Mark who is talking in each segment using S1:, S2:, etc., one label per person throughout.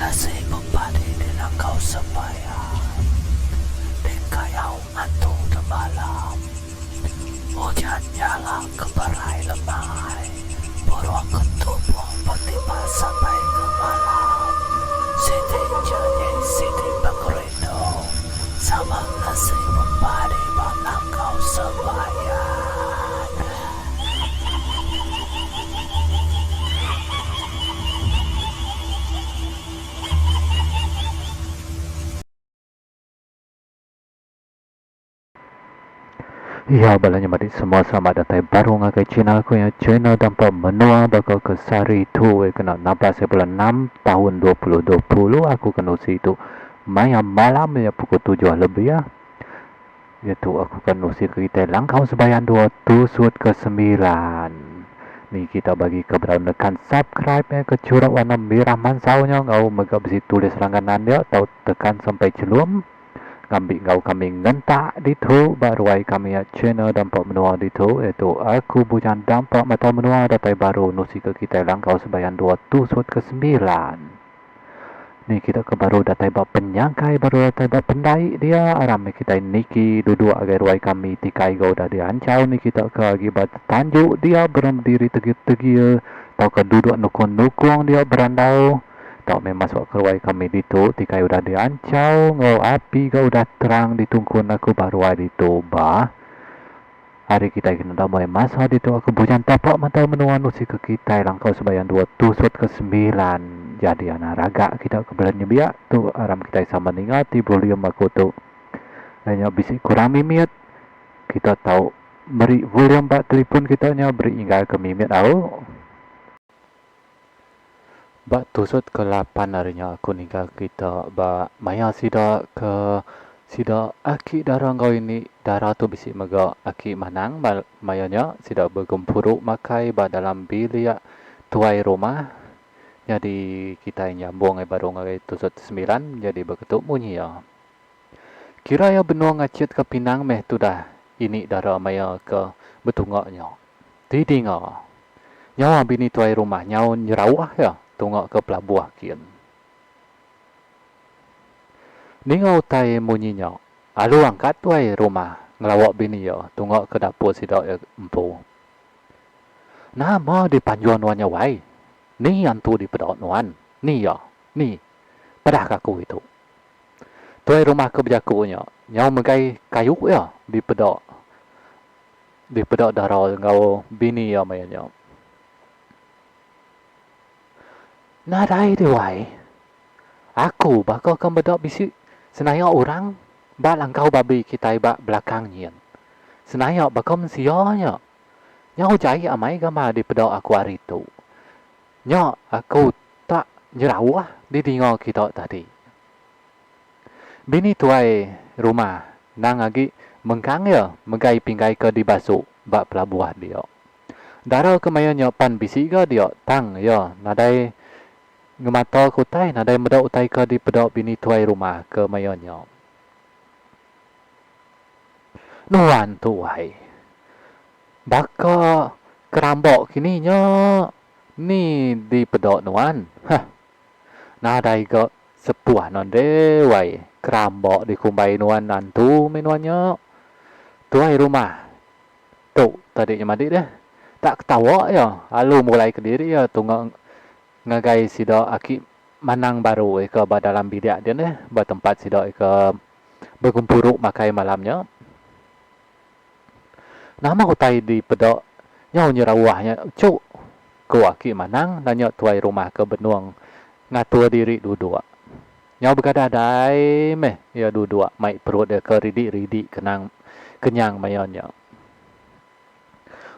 S1: nasi membadi di langkau sembahyang, di kayau antu de malam. Hujan nyala keberai lemai, burung ketubuh bertiba sampai ke malam. Siti nyanyi, siti berkerindung, sama nasi membadi di langkau sembahyang.
S2: Ya, balanya mari semua selamat datang baru ngakai channel aku yang channel dampak menua bakal ke sari tu kena 16 bulan 6 tahun 2020 aku kena usi itu maya malam ya pukul 7 lebih ya. Iaitu aku kena usi ke kita langkau sebayan 2 tu suat ke 9. Ni kita bagi keberanian tekan subscribe ya ke curang warna merah mansaunya ngau megap besi tulis langganan dia atau tekan sampai celum ngambil ngau kami ngentak ditu baru ai kami ya channel dampak menua ditu iaitu aku bujan dampak mata menua datai baru nusi ke kita langkau sebayan 2 tu suat ke 9. Ni kita ke baru datai bab penyangkai baru datai bab pendai dia aram kita niki duduk agai ruai kami tikai gau dah dia ancau ni kita ke akibat tanjuk dia berdiri tegi-tegi tau ke duduk nukung-nukung dia berandau tak memang masuk ke ruai kami ditu tikai udah diancau ngau api kau udah terang ditungkun aku baru ada itu bah hari kita kena dah mulai masa ditu aku bujan tapak mata menua nusi ke kita langkau sebayan 2 tusut ke 9 jadi anak raga kita ke belanja biak tu aram kita sama ningati volume aku tu hanya bisik kurang mimit kita tahu beri volume bak telefon kita nya beri inggal ke mimit tahu. Bak tusut ke 8 harinya aku nikah kita bak maya sida ke sida aki darah kau ini darah tu bisi mega aki manang mayanya sida bergempuruk makai bak dalam bilik tuai rumah jadi kita nyambung baru ngai tusut 9 jadi berketuk bunyi ya kira ya benua ngacit ke Pinang meh tu dah ini darah maya ke betungaknya tidinga nyawa bini tuai rumah nyawa nyerawah ya tungak ke pelabuh kian. Ningau tai munyinya. Alu angkat tuai rumah ngelawak bini ya tungak ke dapur sidak ya empu. Nama di panjuan nuannya wai. Ni antu di pedot nuan. Ni ya. Ni. Padah kaku itu. Tuai rumah ke bejakunya. Nyau megai kayu ya di pedot. Di pedot darah ngau bini ya mayanya. Nadai di wai. Aku bakal ke bedok bisi senaya orang bak langkau babi kita bak belakang nyen. Senaya bakal mensianya. Nyau jai amai gama di pedok aku hari tu. Nyau aku tak nyerawah di tinggal kita tadi. Bini tuai rumah nang lagi mengkang ya megai pinggai ke di basuk bak pelabuh dia. Darah kemayanya pan bisi ga dia tang ya nadai ngemata kutai nadai medok utai ke di pedok bini tuai rumah ke mayanya. Nuan tuai. Baka kerambok kini nya ni di pedok nuan. Hah. Nadai ke sepuah non dewai kerambok di kumbai nuan nantu minuannya. Tuai rumah. Tu tadi madi deh. Tak ketawa ya. Lalu mulai ke diri ya tunggang ngagai sida aki manang baru ke dalam bilik dia ni bertempat sida ke berkumpuruk makai malamnya nama utai di pedok nyau nyerawahnya cuk ku aki manang nanya tuai rumah ke benuang ngatur diri duduk nyau bergadai meh ya duduk mai perut dia ke ridik kenang kenyang mayanya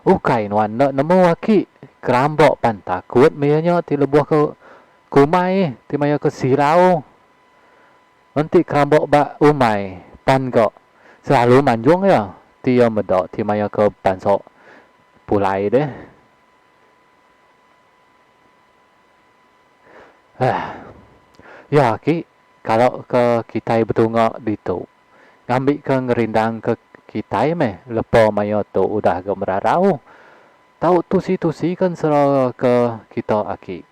S2: ukai nuan nak nemu aki kerambok pan takut mayanya ti lebuh ke kumai ti maya ke silau nanti kerambok bak umai pan kok selalu manjung ya ti yang medok ti maya ke pansok pulai deh ya ki kalau ke kita betungak ditu ngambil ke ngerindang ke kita meh lepo maya tu udah ke merarau tahu tusi kan sera ke kita aki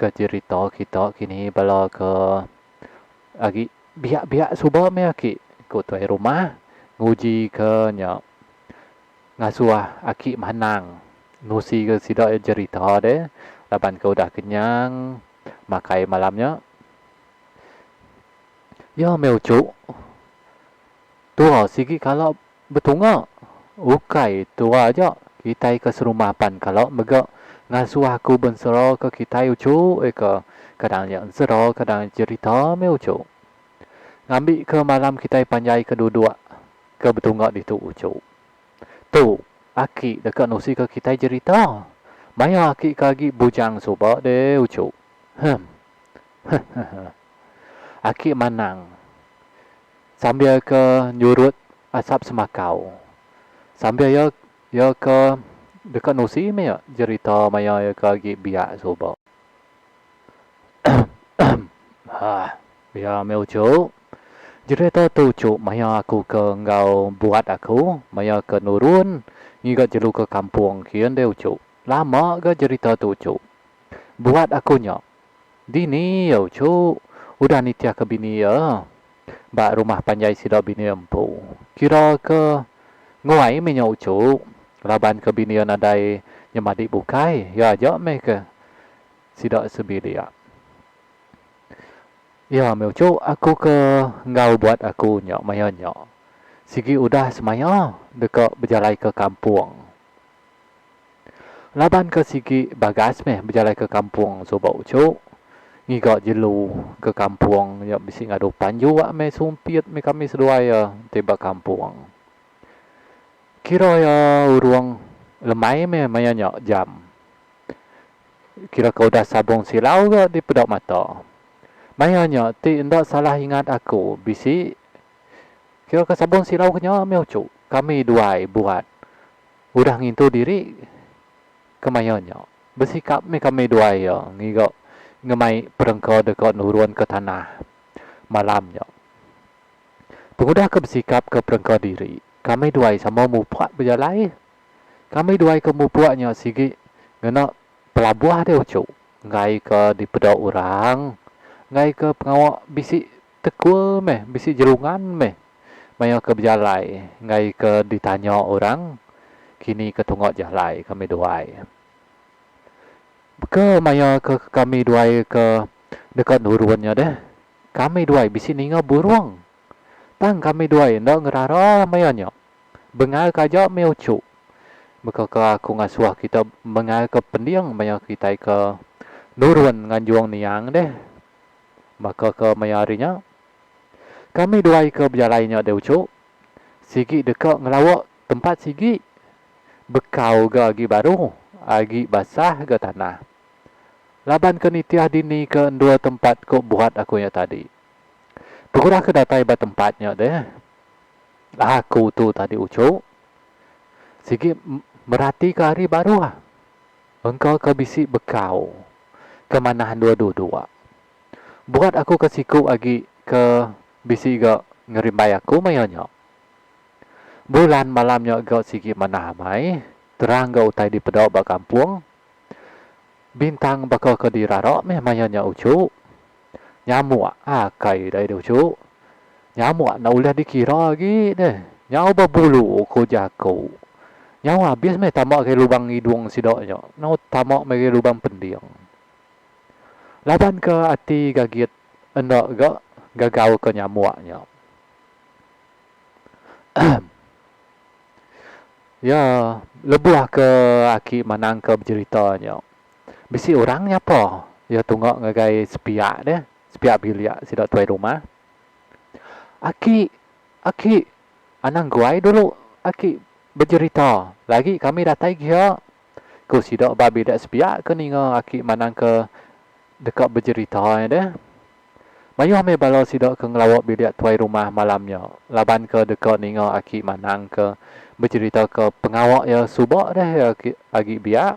S2: ke cerita kita kini bala ke agi biak-biak suba me aki ku tuai rumah nguji ke nya ngasuah aki manang nusi ke sidak cerita de laban ke udah kenyang makai malamnya ya meu cuk tua sigi kalau betunga ukai tua aja kita ke serumapan kalau mega ngasuh aku bensero ke kita ucu ke kadang yang sero kadang cerita meu cuk ngambil ke malam kita panjai kedua-dua ke betunga di tu ucu tu aki dekat nusi ke kita cerita maya aki kagi bujang soba de ucu aki manang sambil ke nyurut asap semakau sambil ya ke dekat nusi me ya cerita maya ya kagi biak soba ha ya me ucu cerita tu cuk maya aku ke ngau buat aku maya ke nurun ngiga jelu ke kampung kian de ucu lama ke cerita tu cuk buat akunya dini ya ucu udah nitia ke bini ya bak rumah panjai sida bini empu kira ke nguai me nya ucu laban ke bini nadai nyemadi bukai ya aja me ke sida sebilia ya me ucu aku ke ngau buat aku nya maya nya sigi udah semaya dekat berjalan ke kampung laban ke sigi bagas meh berjalan ke kampung soba ucu ngigak jelu ke kampung ya bisi ngadu panju wak me sumpit me kami sedua ya tiba kampung kira ya urung lemai me mayanya jam kira kau dah sabung silau ke di pedok mata mayanya ti ndak salah ingat aku bisi kira ke sabung silau kenya me ucu kami duai buat udah ngintu diri ke mayanya bersikap me kami duai ya ngigak ngemai perengko dekat nurun ke tanah malamnya. Pengudah ke bersikap ke perengko diri. Kami duai sama mupuak berjalai. Kami duai ke mupuaknya sigi ngena pelabuah dia ucuk. Ngai ke di pedok orang. Ngai ke pengawak bisi tekul meh, bisi jerungan meh. Maya ke berjalai. Ngai ke ditanya orang. Kini ke tungok jalai kami duai. Ke maya ke kami duai ke dekat nurunnya deh. Kami duai bisi ninga burung. Tang kami duai ndak ngerara mayanya. Bengal kaja me ucu. Maka ke aku ngasuah kita bengal ke pendiang maya kita ke nurun nganjuang niang deh. Maka ke mayarinya kami duai ke berjalainya deh ucu. Sigi dekat ngelawak tempat sigi. Bekau ke agi baru. Agi basah ke tanah. Laban ke nitiah dini ke dua tempat kok buat aku ya tadi. Pukul aku datai ba tempatnya deh. Aku tu tadi ucu. Sigi merati ke hari baru lah. Engkau ke bisi bekau. Kemanahan dua-dua. Buat aku ke siku lagi ke bisi ke ngerimbai aku mayanya. Bulan malamnya ke sigi manah mai. Terang ke utai di pedau ba kampung. Bintang bakal ke dirarok meh mayanya ucu. Nyamuk akai dari ucu. Nyamuk nak ulah dikira lagi deh. Nyau berbulu ku jaku. Nyau habis meh tamak ke lubang hidung sidoknya. Nyau tamak ke lubang pendiang. Laban ke hati gagit. Endak ke gagau ke nyamuknya. Ya, lebuah ke aki manang ke berceritanya. Bisi orangnya apa? Ya tunggak ngagai sepiak deh. Sepiak biliak sidok tuai rumah. Aki, anang guai dulu. Aki bercerita. Lagi kami datai kia. Ku sidok babi dak sepiak ke ninga aki manang ke dekat bercerita deh. Mayuh me balo sidok ke ngelawak biliak tuai rumah malamnya. Laban ke dekat ninga aki manang ke bercerita ke pengawak ya subak deh agi biak.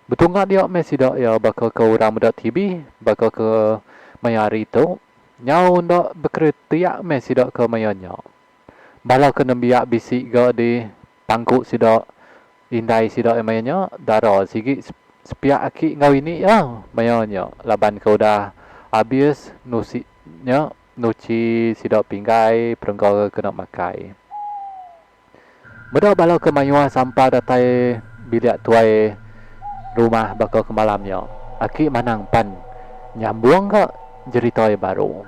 S2: Betul nggak dia mesti dak ya bakal ke orang muda TV, bakal ke mayari tu. Nyau ndak bekretiak mesti dak ke mayanya. Bala ke nembiak bisik ke di pangkuk sidak indai sidak mayanya, dara sigi sepiak aki ngau ini ya mayonyo laban kau dah habis nusinya nuci sidok pinggai perengkau kena makai. Mudah balau ke mayua sampai datai bilik tuai rumah bakal ke malamnya. Aki manang pan nyambung ke cerita baru.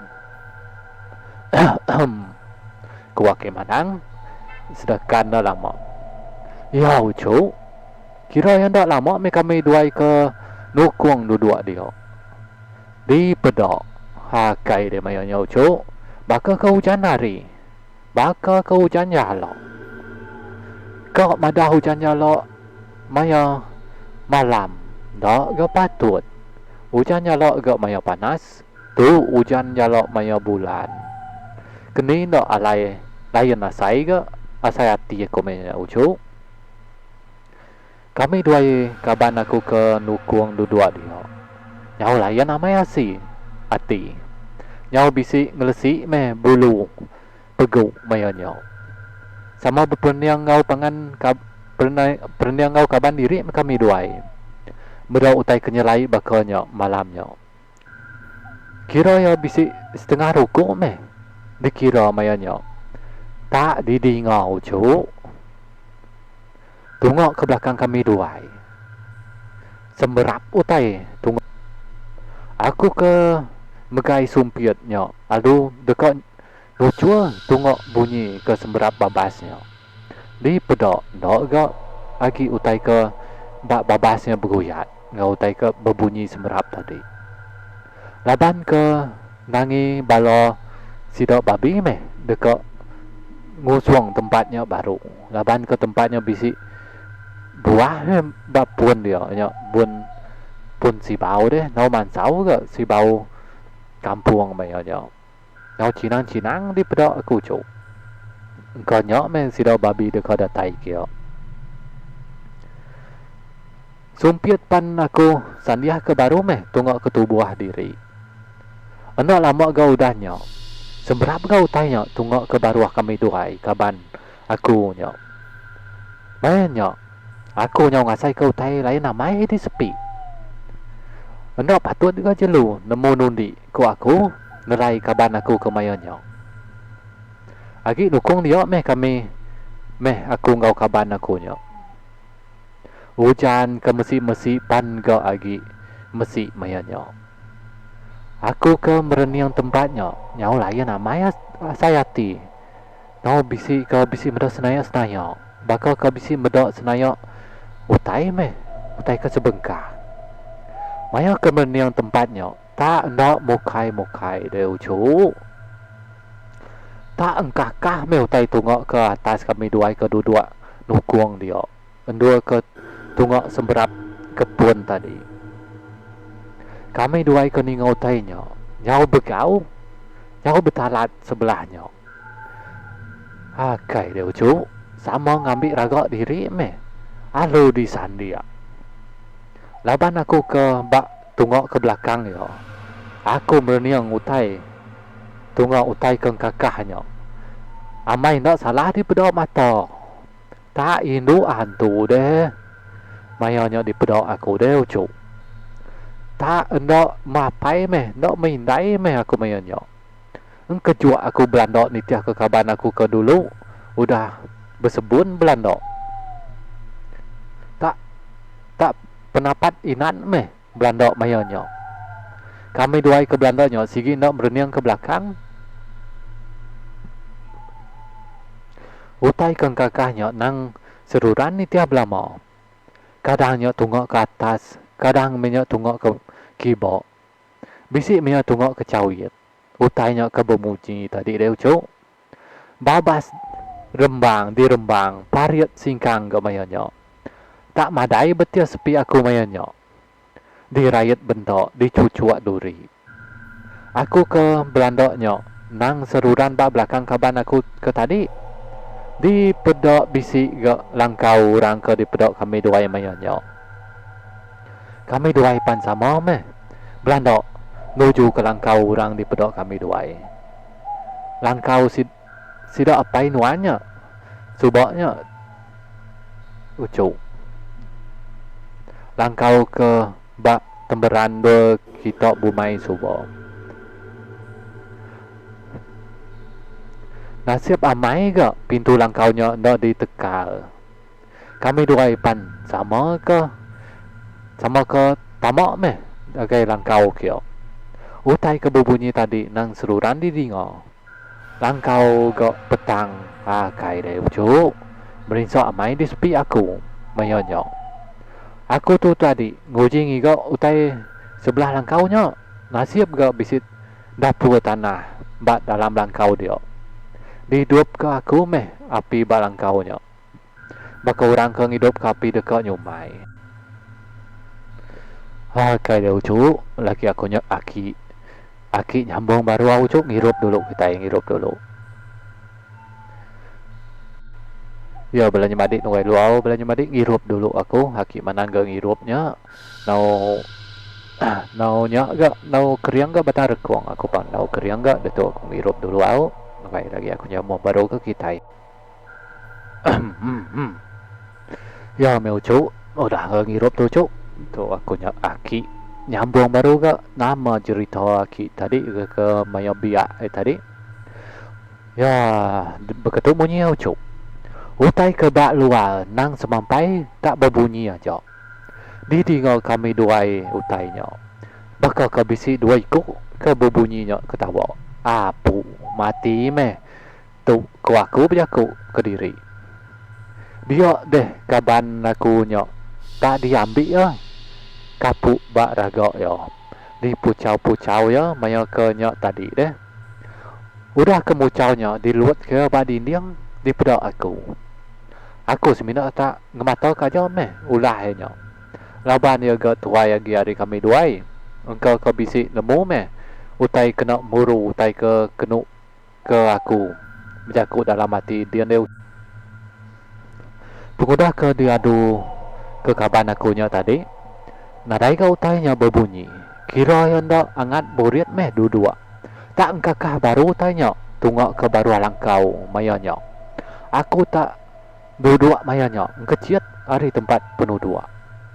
S2: Kuaki manang sedangkan dah lama. Ya ucu, kira yang dah lama me kami duai ke nukung dua dia. Di pedak hakai dia mayanya ucu. Bakal ke hujan hari. Bakal ke hujan jalok. Kau madah hujan jalok maya malam. Dak ke patut. Hujan jalok ke maya panas. Tu hujan jalok maya bulan. Kini dak alai layan asai ke asai hati aku maya ucu. Kami duai kaban aku ke nukung dua dia. Nyau layan amai asi hati. Nyau bisi ngelesi me bulu pegu maya nyau. Sama berperniang ngau pangan perniang ngau kaban diri kami duai. Mudah utai kenyelai bakalnya malamnya. Kira ya bisi setengah rukuk me. Dikira mayanya. Tak didingau cu. Tungok ke belakang kami duai. Semberap utai tungok. Aku ke megai sumpitnya. Aduh dekat lucua tungok bunyi ke semberap babasnya. Di pedok dok gak agi utai ke bak babasnya bergoyat. Gak utai ke berbunyi semberap tadi. Laban ke nangi balo sidok babi meh dekat ngusuang tempatnya baru. Laban ke tempatnya bisi buah bak pun dia nya pun si bau deh. Nau mansau ke si bau kampung meh nya. Nau cinang di pedok aku cu. Engkau nyok men sidok babi dekat datai kia. Sumpit pan aku sandiah ke baru meh tungok ke tubuh diri. Anak lama kau dah nyok. Seberapa kau tanya tungok ke baruah kami duai kaban aku nyok. Main nyok. Aku nyok ngasai kau tai lain namai di sepi. Anak patut juga jelu nemu nundi ku aku nerai kaban aku ke mayan nyok. Agi nukung dia meh kami meh aku ngau kaban aku nyok. Hujan ke mesi pan kau agi mesi mayan nyok. Aku ke mereniang tempatnya. Nyau layan amaya sayati. Nau bisi ke bisi medok senaya. Bakal ke bisi medok senaya. Utai meh. Utai ke sebengkah. Maya ke mereniang tempatnya. Tak nak mukai deh ucu. Tak engkakah meh utai tungok ke atas kami duai ke dua nukung dia. Endua ke tungok semberap kebun tadi. Kami duai ke ningau tainya. Nyau begau. Nyau betalat sebelahnya. Hakai dia ucu. Sama ngambil ragak diri meh. Alu di sandia. Laban aku ke bak tungok ke belakang ya. Aku mereniang utai. Tungok utai ke kakahnya. Amai nak salah di pedok mata. Tak indu hantu deh. Mayanya di pedok aku deh ucu. Tak nak mapai meh, nak mindai meh aku mayanya. Kejua aku Belanda nitiah ke kaban aku ke dulu. Udah bersebun Belanda. Tak penapat inan meh Belanda mayanya. Kami duai ke Belandanya, sigi nak bereniang ke belakang. Utai ke kakahnya nang seruran nitiah belama. Kadangnya tungok ke atas, kadang minyak tungok ke kibok. Bisi minyak tungok ke cawit. Utainya ke bemuji tadi deh ucu. Babas di rembang, pariat singkang ke mayanya. Tak madai betia sepi aku mayanya. Di rayat bentok, di cucuak duri. Aku ke Belandanya, nang seruran bak belakang kaban aku ke tadi. Di pedok bisi ke langkau orang ke di pedok kami duai mayanya. Kami duai pan sama meh. Belanda nuju ke langkau orang di pedok kami duai. Langkau sida apai nuanya. Subaknya ucu. langkau ke bak temberan do kita bumai subo. Nasib amai ke pintu langkaunya ndak ditekal. Kami dua ipan sama ke tamak meh agai langkau kio. Utai ke berbunyi tadi nang seluran di dingo. Langkau ke petang kai deh ucu. Merinso amai di sepi aku mayonyo. Aku tu tadi ngujingi ke utai sebelah langkaunya. Nasib ke bisit dapur tanah bat dalam langkau dia. Dihidup ke aku meh api bak langkaunya. Baka orang ke ngidup ke api dekat nyumai. Kai deh ucu. Laki aku nyok Aki nyambung baru aku cuk ngirup dulu kita yang ngirup dulu. Ya belanja madik nunggu luau belanja madik ngirup dulu aku Aki manangga ngirupnya. Nau nya gak nau keriang gak batar rekong aku pan nau keriang gak detu aku ngirup dulu aku. Nunggu lagi aku nyambung baru ke kita. Ya meu cuk udah ngirup tuh cuk. Tuh aku Aki nyambung baru ke nama cerita Aki tadi ke Maya Biak tadi. Ya begitu bunyi cuk. Utai ke bak luar nang semampai tak berbunyi aja. Di tinggal kami duai utainya. Bakal ke bisi dua ikut ke berbunyinya ketawa. Apu mati meh. Tu ku aku berjaku ke diri. Dia deh kaban aku nyok tak diambil ya. Kapuk bak ragak ya. Di pucau-pucau ya maya ke nyok tadi deh. Udah ke mucaunya diluat ke bak dinding di pedak aku. Aku semina tak ngemata kaja meh ulah nyok. Laban ya ke tuai lagi hari kami duai. Engkau ke bisik nemu meh. Utai kena muru utai ke kenuk ke aku. Berjaku dalam hati dia dia. Pengudah ke diadu ke kaban aku nyok tadi. Nadai ke utainya berbunyi. Kira yang dak angat burit meh dua-dua. Tak engkakah baru utainya. Tungok ke baru langkau mayanya. Aku tak dua-dua mayanya. Engkeciat hari tempat penuh dua.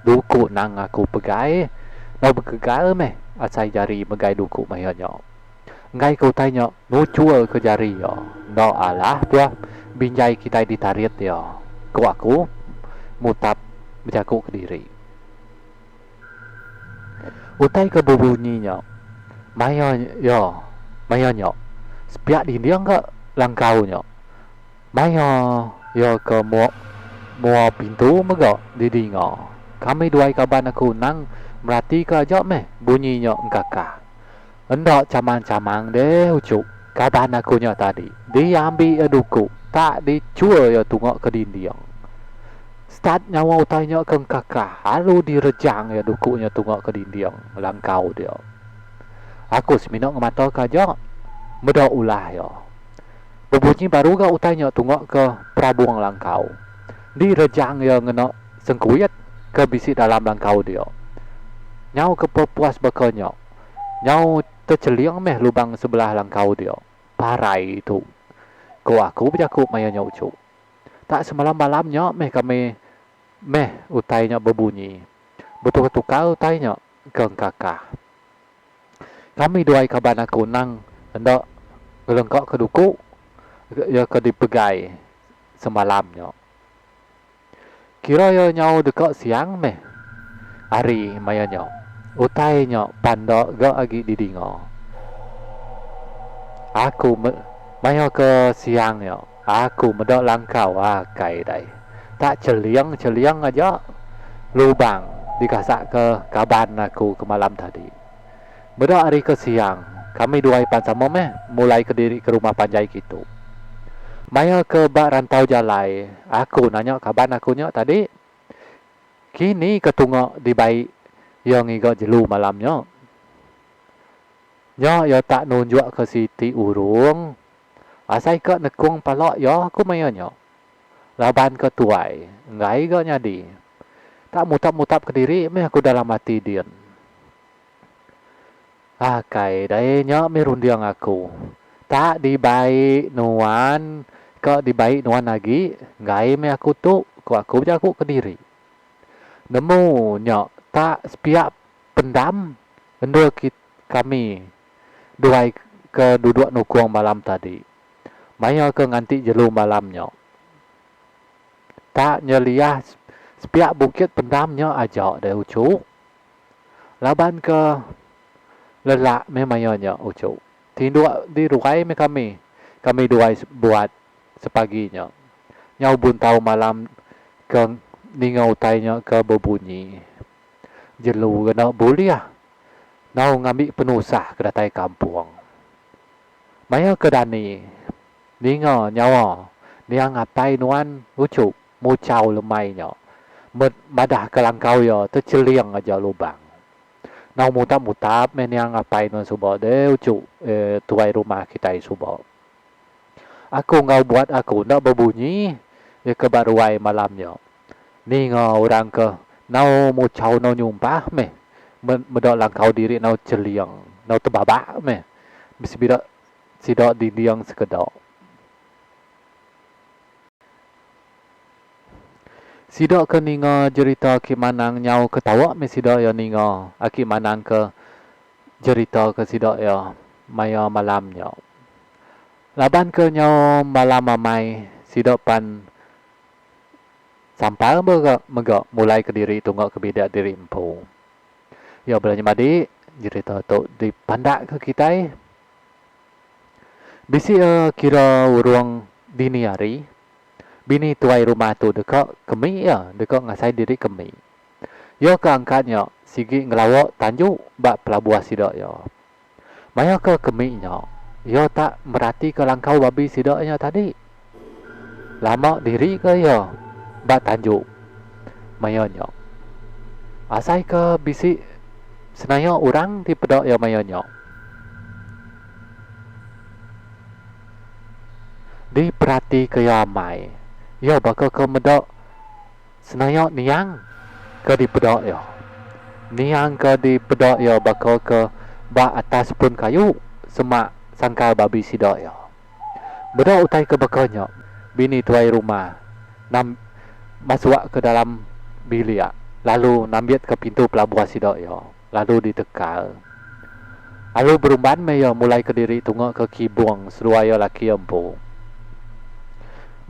S2: Duku nang aku pegai. Nau bergegal meh. Asai jari megai duku mayanya. Ngai ke utainya. Nucua ke jari ya. Nau alah buah. Binjai kita ditarit ya. Ku aku mutap berjaku ke diri. Utai ke berbunyinya. Mayanya. Sepiak dinding ke langkaunya. Maya ke mua pintu mega di dinga. Kami duai kaban aku nang merati ke aja meh bunyinya engkakah. Endak camang-camang deh ucuk. Kaban aku nya tadi. Diambil duku. Tak dicua ya tungok ke dinding. Start nyawa utainya ke kakak. Lalu direjang ya dukunya tungok ke dinding. Langkau dia. Aku seminok ngemata kaja. Meda ulah ya. Berbunyi baru ke utainya tungok ke prabuang langkau. Direjang ya ngena sengkuyat ke bisi dalam langkau dia. Nyau ke pepuas bekanya. Nyau terceliang meh lubang sebelah langkau dia. Parai itu. Ku aku berjaku mayanya ucuk. Tak semalam-malamnya meh utainya berbunyi. Betul-betul kau utainya ke kakak. Kami duai kaban aku nang hendak gelengkak ke duku ya ke dipegai semalamnya. Kira ya nyau dekat siang meh. Hari mayanya. Utainya pandak gak lagi didinga. Aku maya ke siangnya. Aku medak langkau kai dai. Tak celiang aja lubang dikasak ke kaban aku ke malam tadi. Medak hari ke siang. Kami dua ipan sama meh mulai ke diri ke rumah panjai gitu. Maya ke bak rantau jalai. Aku nanya kaban aku nya tadi. Kini ketungok di baik yang ngigot jelu malamnya. Nya ya tak nunjuk ke Siti Urung. Asai ke nekung palak ya aku mayanya. Laban ke tuai. Ngai ke nyadi. Tak mutap-mutap ke diri meh aku dalam hati dia. Kai dai nya mirundiang aku. Tak dibaik nuan. Ke dibaik nuan lagi. Ngai meh aku tu. Ku aku berjaku ke diri. nemu nyok tak sepiak pendam endua kami duai ke duduk nukung malam tadi. Maya ke nganti jelu malam nyok. Tak nyeliah sepiak bukit pendam nyok ajak deh ucuk. Laban ke lelak me maya nyok ucuk. Tinduk di ruai me kami. Kami duai buat sepagi nyok. Nyau bun tahu malam ke ningau tainya ke berbunyi. Jelu kena boleh. Nau ngambil penusah ke datai kampung. Maya ke dani. Ninga nyawa. Niang ngapai nuan ucuk. Mucau lemai nyok. Madah ke langkau ya. Terceliang aja lubang. Nau mutap-mutap. Niang ngapai nuan subak. De ucuk. Tuai rumah kita subak. Aku ngau buat aku. Nak berbunyi. Ya kebaruai malamnya. Ninga orang ke. Nau mucau nau nyumpah meh. Medok langkau diri nau celiang. Nau terbabak meh. Mesti bidak sidak dindiang sekedok. Sidak ke ninga cerita ki manang nyau ketawa me sidak ya ninga. Aki manang ke cerita ke sidak ya. Maya malamnya. Laban ke nyau malam mamai. Sidak pan sampal megak mulai ke diri tunggak ke bidak diri empu. Ya belanja madi cerita tu dipandak ke kita. Bisi kira urung dini hari. Bini tuai rumah tu dekat kemi ya, dekat ngasai diri kemi. Ya ke angkatnya sigi ngelawak tanjuk bak pelabuhan sidak ya. Maya ke kemi nya. Ya tak merhati ke langkau babi sidaknya tadi. Lama diri ke ya bak tanjuk. Maya nya. Asai ke bisi senaya orang di pedak ya maya nya. Diperhati ke ya mai. Ya bakal ke medak senaya niang ke di pedak ya. Niang ke di pedak ya bakal ke bak atas pun kayu semak sangkal babi sidak ya. Bedak utai ke bakalnya. Bini tuai rumah nam masuk ke dalam bilik. Lalu nambiat ke pintu pelabuhan sidak ya. Lalu ditekal. Lalu berumban me ya mulai ke diri tunggak ke kibung seruaya laki empu.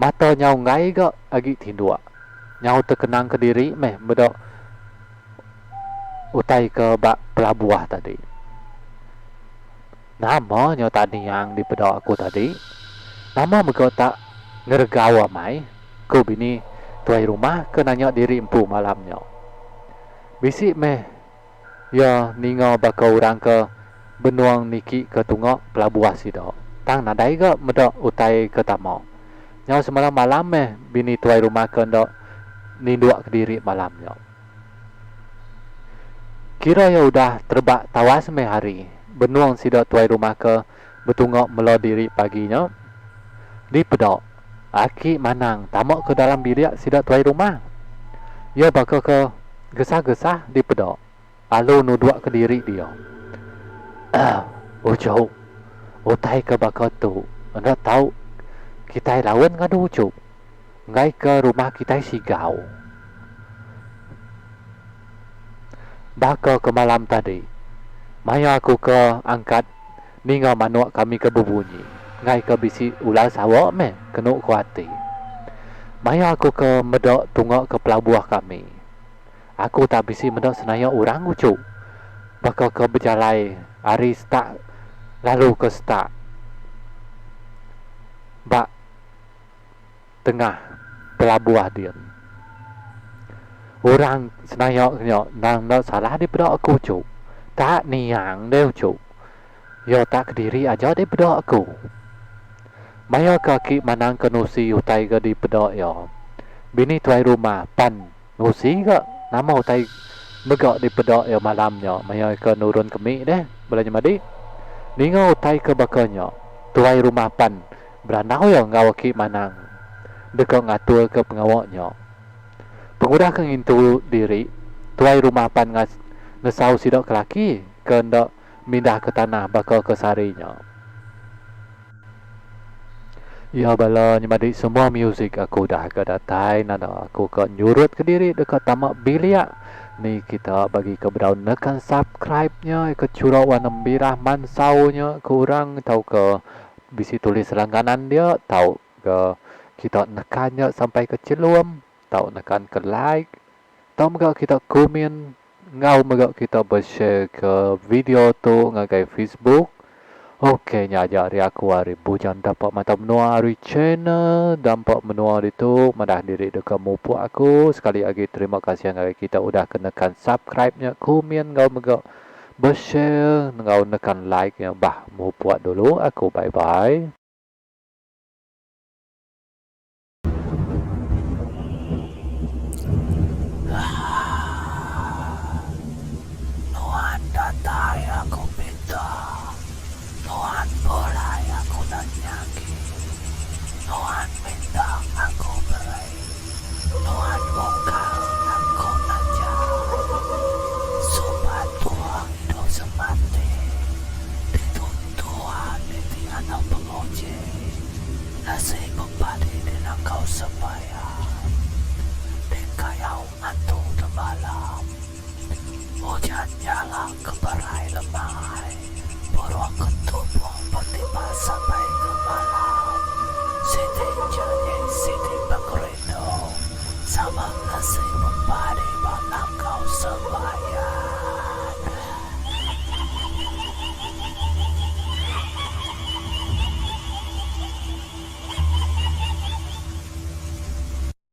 S2: Mata nyau ngai ke agi tindua. Nyau terkenang ke diri meh bedak utai ke bak pelabuhan tadi. Nama nyau tadi yang di pedak aku tadi. Nama mereka tak ngergawa mai. Ku bini tuai rumah ke nanya diri empu malamnya. Bisi meh ya ninga bakal orang ke benuang niki ke tunggak pelabuhan sidak. Tang nadai ke medak utai ke tamak. Nyau semalam malam meh bini tuai rumah ke ndak ninduk ke diri malamnya. Kira ya udah terbak tawas meh hari. Benuang sidak tuai rumah ke betunggak melo diri paginya. Di pedak. Aki manang tamak ke dalam bilik sidak tuai rumah. Ya bakal ke gesah-gesah di pedak. Lalu nuduk ke diri dia. Ucuk. Utai ke bakal tu. Anda tahu kita lawan ngadu ucuk. Ngai ke rumah kita sigau. Bakal ke malam tadi. Maya aku ke angkat ninga manuak kami ke berbunyi. Ngai ke bisi ular sawak meh kenuk kuati. Maya aku ke medak tunggak ke pelabuhan kami. Aku tak bisi medak senaya orang ucuk. Bakal ke berjalai hari start lalu ke start. Bak tengah pelabuhan dia. Orang senaya nang nak salah di pedak aku cuk. Tak niang dia cuk. Ya tak kediri aja di pedak aku. Maya kaki manang ke nusi utai ke di pedak ya. Bini tuai rumah pan nusi ke nama utai megak di pedak ya malamnya. Maya ke nurun kemi deh. Belanja madi. Ninga utai ke bakalnya. Tuai rumah pan beranau ya ngawaki manang. Dekat ngatur ke pengawaknya. Pengudah ke ngintu diri. Tuai rumah pan ngesau sidak ke laki. Ke ndak mindah ke tanah bakal ke sarinya. Ya bala nyamadi semua music aku dah ke datai nada aku ke nyurut ke diri dekat tamak biliak. Ni kita bagi ke berau nekan subscribe-nya ke curau warna birah mansaunya ke orang tahu ke bisi tulis langganan dia tahu ke kita nekannya sampai ke celum tahu nekan ke like tahu megak kita komen ngau megak kita share ke video tu ngagai Facebook. Okey, nyaja hari aku hari bujan dapat mata menua hari channel dampak menua itu madah diri dekat mupu aku sekali lagi terima kasih yang kita udah kenakan subscribe-nya komen ngau megak share ngau nekan like-nya bah mupu dulu aku bye bye.
S1: Nuan datai aku minta, Nuan boleh aku nanyaki, Nuan minta aku beri, Nuan buka aku nanya, sobat buang hidup semati, ditutuan di anak pengojek, nasi membadi dengan kau sembahyang, dikayau antu malam. Hujan nyala keberai lemai, burung ketubuh bertiba sampai